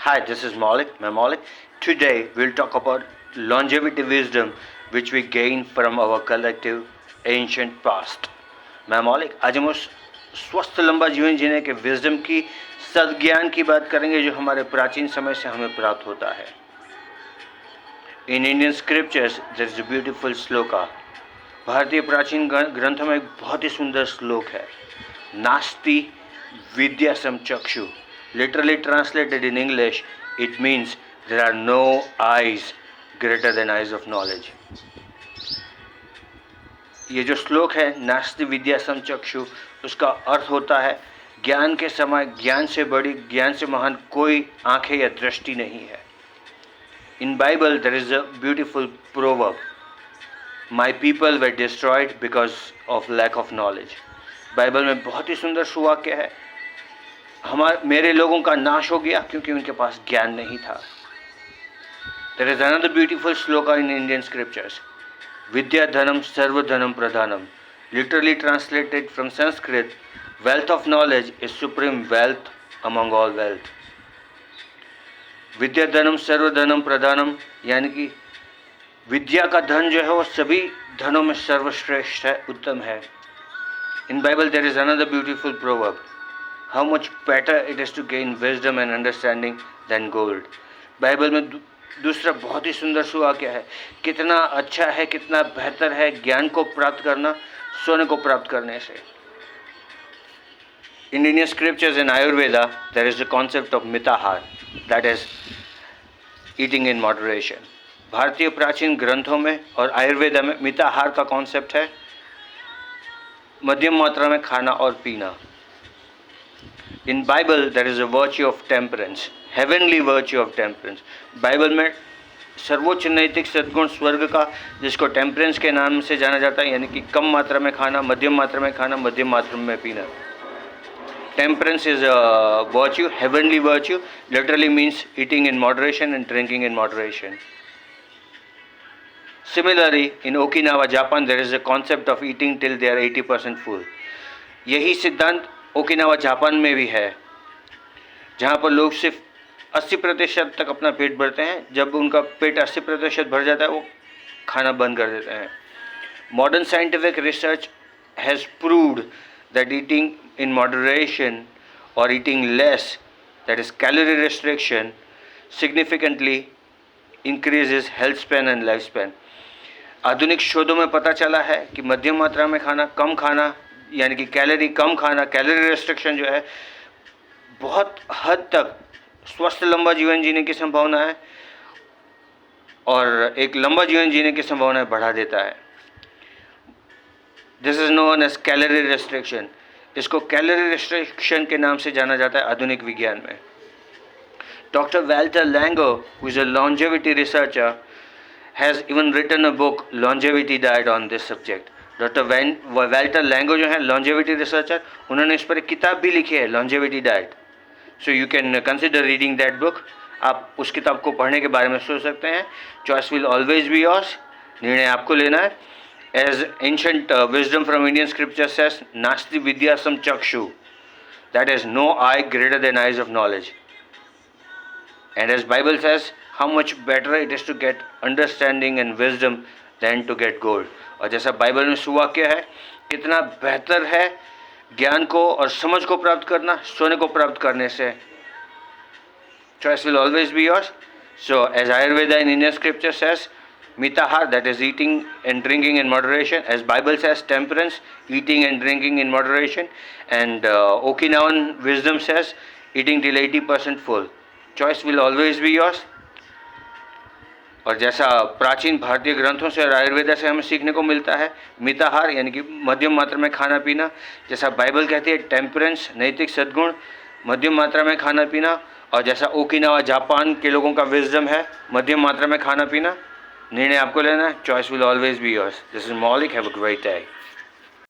Hi, this is Maulik. I'm Maulik. Today we'll talk about longevity wisdom which we gain from our collective ancient past. मैं मौलिक आज हम उस स्वस्थ लंबा जीवन जीने के विजडम की सद्ज्ञान की बात करेंगे जो हमारे प्राचीन समय से हमें प्राप्त होता है. In Indian scriptures there is a beautiful shloka. भारतीय प्राचीन ग्रंथों में एक बहुत ही सुंदर श्लोक है. नास्ति विद्या समचक्षु. Literally translated in English, it means there are no eyes greater than eyes of knowledge. ये जो श्लोक है नास्ति विद्या समचक्षु, उसका अर्थ होता है ज्ञान के समय ज्ञान से बड़ी, ज्ञान से महान कोई आंखें या दृष्टि नहीं है. In Bible there is a beautiful proverb. My people were destroyed because of lack of knowledge. Bible में बहुत ही सुंदर सुवाक्य है. मेरे लोगों का नाश हो गया क्योंकि उनके पास ज्ञान नहीं था. There is another beautiful shloka in Indian scriptures. Vidya dhanam sarva dhanam pradhanam. Literally translated from Sanskrit, wealth of knowledge is supreme wealth among all wealth. विद्या धनम सर्व धनम प्रधानम, यानी कि विद्या का धन जो है वो सभी धनों में सर्वश्रेष्ठ है, उत्तम है. In Bible there is another beautiful proverb. How much better it is to gain wisdom and understanding than gold. Bible में दूसरा बहुत ही सुंदर सुवाक्य है. कितना अच्छा है, कितना बेहतर है ज्ञान को प्राप्त करना सोने को प्राप्त करने से. In Indian scriptures and Ayurveda there is the concept of mitahar, that is eating in moderation. भारतीय प्राचीन ग्रंथों में और आयुर्वेदा में मिताहार का कॉन्सेप्ट है मध्यम मात्रा में खाना और पीना. In Bible there is a virtue of temperance, heavenly virtue of temperance. Bible में सर्वोच्च नैतिक सद्गुण स्वर्ग का, जिसको टेम्परेंस के नाम से जाना जाता है, यानी कि कम मात्रा में खाना, मध्यम मात्रा में खाना, मध्यम मात्रा में पीना. Temperance is a virtue, heavenly virtue. Literally means eating in moderation and drinking in moderation. Similarly, in Okinawa, Japan, there is a concept of eating till they are 80% full. यही सिद्धांत ओकिनावा जापान में भी है, जहाँ पर लोग सिर्फ 80% तक अपना पेट भरते हैं. जब उनका पेट 80% भर जाता है वो खाना बंद कर देते हैं. Modern scientific research has proved that eating in moderation और eating less, that is calorie restriction, significantly increases health span and life span. आधुनिक शोधों में पता चला है कि मध्यम मात्रा में खाना, कम खाना, यानी कि कैलोरी कम खाना, कैलोरी रेस्ट्रिक्शन जो है बहुत हद तक स्वस्थ लंबा जीवन जीने की संभावना है और एक लंबा जीवन जीने की संभावना बढ़ा देता है. This is known as calorie restriction. इसको कैलोरी रेस्ट्रिक्शन के नाम से जाना जाता है आधुनिक विज्ञान में. Doctor Valter Longo, who is a longevity researcher, has even written a book longevity diet on this subject. Doctor Valter Longo जो है लॉन्जेविटी रिसर्चर, उन्होंने इस पर एक किताब भी लिखी है, longevity diet. So you can consider reading that book. आप उस किताब को पढ़ने के बारे में सोच सकते हैं. Choice will always be yours. निर्णय आपको लेना है. As ancient wisdom from Indian scripture says, नास्ति विद्या समचक्षु, that is no eye greater than eyes of knowledge. And as Bible says, how much better it is to get understanding and wisdom than to get gold. और जैसा Bible में सुवाक्य है, कितना बेहतर है ज्ञान को और समझ को प्राप्त करना सोने को प्राप्त करने से. Choice will always be yours. So as Ayurveda in Indian scripture says mitahar, that is eating and drinking in moderation. As Bible says temperance, eating and drinking in moderation. And Okinawan wisdom says eating till 80% full. Choice will always be yours. और जैसा प्राचीन भारतीय ग्रंथों से और आयुर्वेदा से हमें सीखने को मिलता है मिताहार, यानी कि मध्यम मात्रा में खाना पीना, जैसा बाइबल कहती है टेम्परेंस, नैतिक सद्गुण, मध्यम मात्रा में खाना पीना, और जैसा ओकिनावा जापान के लोगों का विजडम है मध्यम मात्रा में खाना पीना. निर्णय आपको लेना है. Choice will always be yours. This is मौलिक. Have a great day.